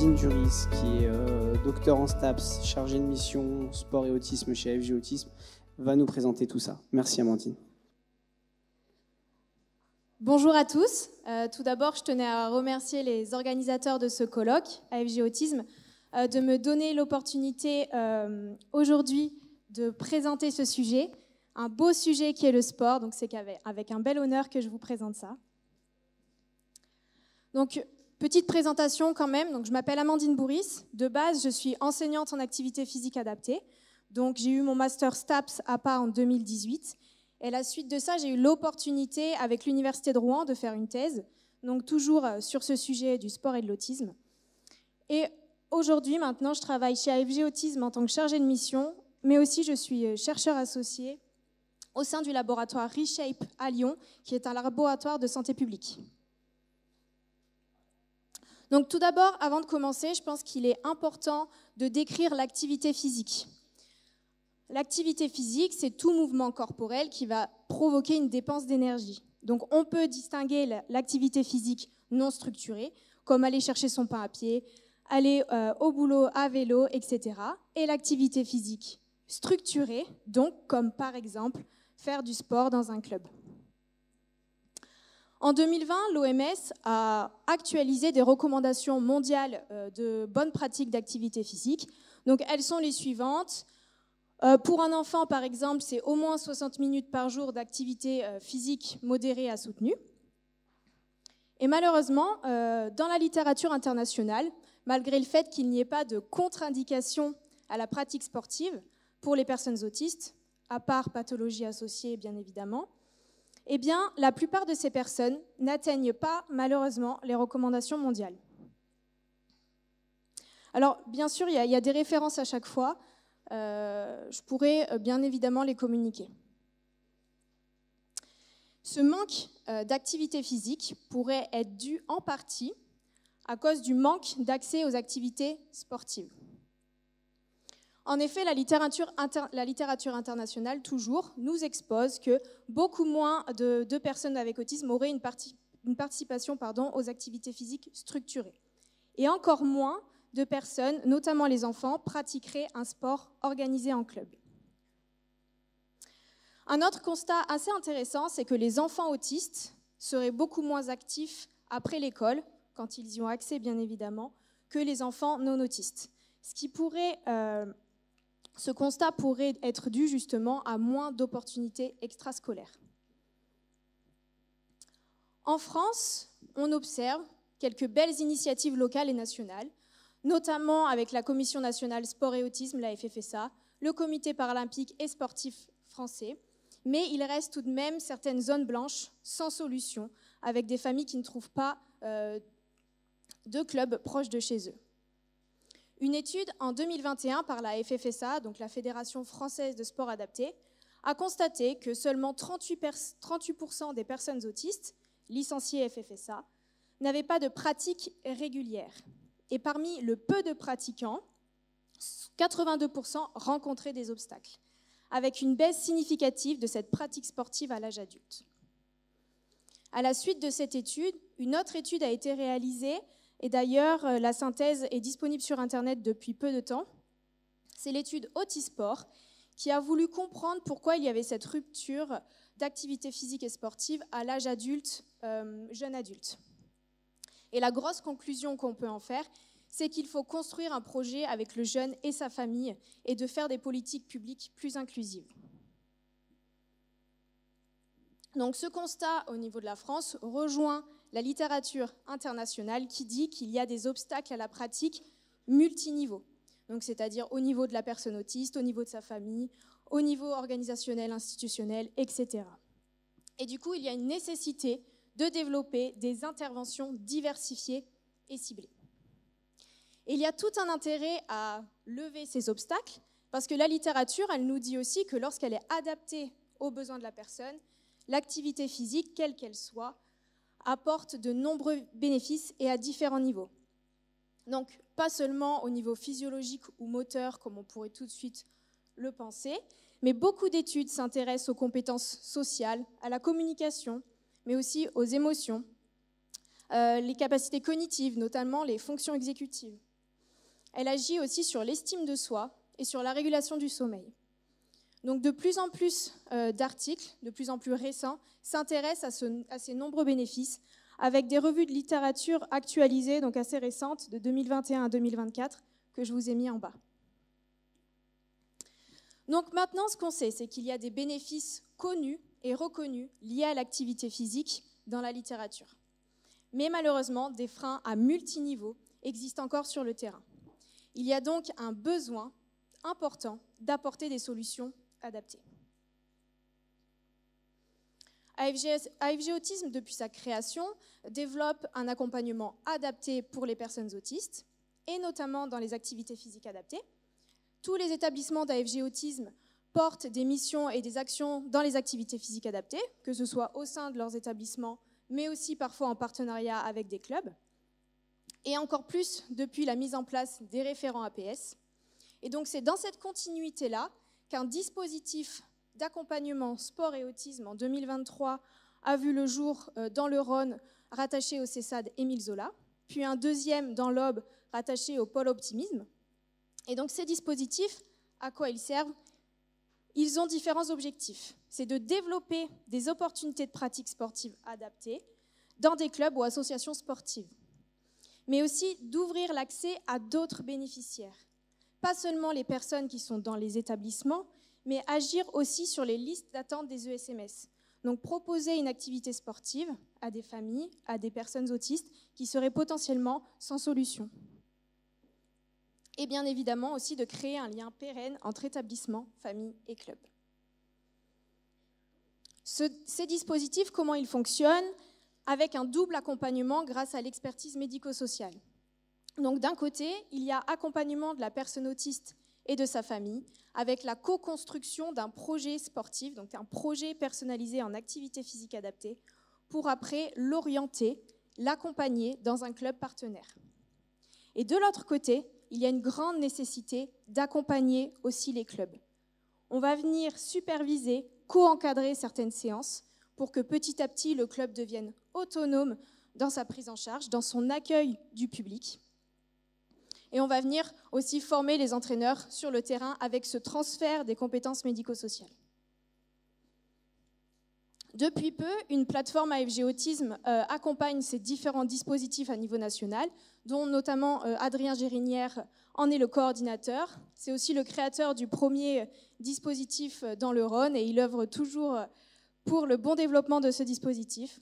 Amandine Duris, qui est docteur en STAPS, chargée de mission sport et autisme chez AFG Autisme, va nous présenter tout ça. Merci Amandine. Bonjour à tous. Tout d'abord, je tenais à remercier les organisateurs de ce colloque, AFG Autisme, de me donner l'opportunité aujourd'hui de présenter ce sujet, un beau sujet qui est le sport. Donc c'est avec un bel honneur que je vous présente ça. Donc, petite présentation quand même. Donc, je m'appelle Amandine Bourris. De base, je suis enseignante en activité physique adaptée. Donc, j'ai eu mon master STAPS APA en 2018. Et à la suite de ça, j'ai eu l'opportunité avec l'Université de Rouen de faire une thèse, donc toujours sur ce sujet du sport et de l'autisme. Et aujourd'hui, maintenant, je travaille chez AFG Autisme en tant que chargée de mission, mais aussi je suis chercheur associé au sein du laboratoire Reshape à Lyon, qui est un laboratoire de santé publique. Donc tout d'abord, avant de commencer, je pense qu'il est important de décrire l'activité physique. L'activité physique, c'est tout mouvement corporel qui va provoquer une dépense d'énergie. Donc on peut distinguer l'activité physique non structurée, comme aller chercher son pain à pied, aller au boulot à vélo, etc. Et l'activité physique structurée, donc comme par exemple faire du sport dans un club. En 2020, l'OMS a actualisé des recommandations mondiales de bonnes pratiques d'activité physique. Donc, elles sont les suivantes. Pour un enfant, par exemple, c'est au moins 60 minutes par jour d'activité physique modérée à soutenue. Et malheureusement, dans la littérature internationale, malgré le fait qu'il n'y ait pas de contre-indication à la pratique sportive pour les personnes autistes, à part pathologie associée, bien évidemment, eh bien, la plupart de ces personnes n'atteignent pas, malheureusement, les recommandations mondiales. Alors, bien sûr, il y a des références à chaque fois. Je pourrais bien évidemment les communiquer. Ce manque d'activité physique pourrait être dû en partie à cause du manque d'accès aux activités sportives. En effet, la littérature internationale, toujours, nous expose que beaucoup moins de personnes avec autisme auraient une participation aux activités physiques structurées. Et encore moins de personnes, notamment les enfants, pratiqueraient un sport organisé en club. Un autre constat assez intéressant, c'est que les enfants autistes seraient beaucoup moins actifs après l'école, quand ils y ont accès bien évidemment, que les enfants non autistes. Ce constat pourrait être dû justement à moins d'opportunités extrascolaires. En France, on observe quelques belles initiatives locales et nationales, notamment avec la Commission nationale sport et autisme, la FFSA, le Comité paralympique et sportif français, mais il reste tout de même certaines zones blanches sans solution, avec des familles qui ne trouvent pas de clubs proches de chez eux. Une étude en 2021 par la FFSA, donc la Fédération française de sport adapté, a constaté que seulement 38% des personnes autistes, licenciées FFSA, n'avaient pas de pratique régulière. Et parmi le peu de pratiquants, 82% rencontraient des obstacles, avec une baisse significative de cette pratique sportive à l'âge adulte. À la suite de cette étude, une autre étude a été réalisée. Et d'ailleurs, la synthèse est disponible sur Internet depuis peu de temps. C'est l'étude Autisport qui a voulu comprendre pourquoi il y avait cette rupture d'activité physique et sportive à l'âge adulte, jeune adulte. Et la grosse conclusion qu'on peut en faire, c'est qu'il faut construire un projet avec le jeune et sa famille et de faire des politiques publiques plus inclusives. Donc ce constat au niveau de la France rejoint la littérature internationale qui dit qu'il y a des obstacles à la pratique multiniveau. Donc c'est-à-dire au niveau de la personne autiste, au niveau de sa famille, au niveau organisationnel, institutionnel, etc. Et du coup, il y a une nécessité de développer des interventions diversifiées et ciblées. Et il y a tout un intérêt à lever ces obstacles parce que la littérature, elle nous dit aussi que lorsqu'elle est adaptée aux besoins de la personne, l'activité physique, quelle qu'elle soit, apporte de nombreux bénéfices et à différents niveaux. Donc, pas seulement au niveau physiologique ou moteur, comme on pourrait tout de suite le penser, mais beaucoup d'études s'intéressent aux compétences sociales, à la communication, mais aussi aux émotions, les capacités cognitives, notamment les fonctions exécutives, elle agit aussi sur l'estime de soi et sur la régulation du sommeil. Donc de plus en plus d'articles, de plus en plus récents, s'intéressent à ces nombreux bénéfices, avec des revues de littérature actualisées, donc assez récentes, de 2021 à 2024, que je vous ai mis en bas. Donc maintenant, ce qu'on sait, c'est qu'il y a des bénéfices connus et reconnus liés à l'activité physique dans la littérature. Mais malheureusement, des freins à multiniveaux existent encore sur le terrain. Il y a donc un besoin important d'apporter des solutions adaptées. AFG Autisme, depuis sa création, développe un accompagnement adapté pour les personnes autistes, et notamment dans les activités physiques adaptées. Tous les établissements d'AFG Autisme portent des missions et des actions dans les activités physiques adaptées, que ce soit au sein de leurs établissements, mais aussi parfois en partenariat avec des clubs, et encore plus depuis la mise en place des référents APS. Et donc c'est dans cette continuité-là qu'un dispositif d'accompagnement sport et autisme en 2023 a vu le jour dans le Rhône, rattaché au CESAD Émile Zola, puis un deuxième dans l'Aube, rattaché au Pôle Optimisme. Et donc ces dispositifs, à quoi ils servent? Ils ont différents objectifs. C'est de développer des opportunités de pratique sportive adaptées dans des clubs ou associations sportives, mais aussi d'ouvrir l'accès à d'autres bénéficiaires. Pas seulement les personnes qui sont dans les établissements, mais agir aussi sur les listes d'attente des ESMS. Donc proposer une activité sportive à des familles, à des personnes autistes qui seraient potentiellement sans solution. Et bien évidemment aussi de créer un lien pérenne entre établissement, famille et club. Ces dispositifs, comment ils fonctionnent? Avec un double accompagnement grâce à l'expertise médico-sociale. Donc d'un côté, il y a accompagnement de la personne autiste et de sa famille, avec la co-construction d'un projet sportif, donc un projet personnalisé en activité physique adaptée, pour après l'orienter, l'accompagner dans un club partenaire. Et de l'autre côté, il y a une grande nécessité d'accompagner aussi les clubs. On va venir superviser, co-encadrer certaines séances pour que petit à petit le club devienne autonome dans sa prise en charge, dans son accueil du public. Et on va venir aussi former les entraîneurs sur le terrain avec ce transfert des compétences médico-sociales. Depuis peu, une plateforme AFG Autisme accompagne ces différents dispositifs à niveau national, dont notamment Adrien Gérinière en est le coordinateur. C'est aussi le créateur du premier dispositif dans le Rhône et il œuvre toujours pour le bon développement de ce dispositif.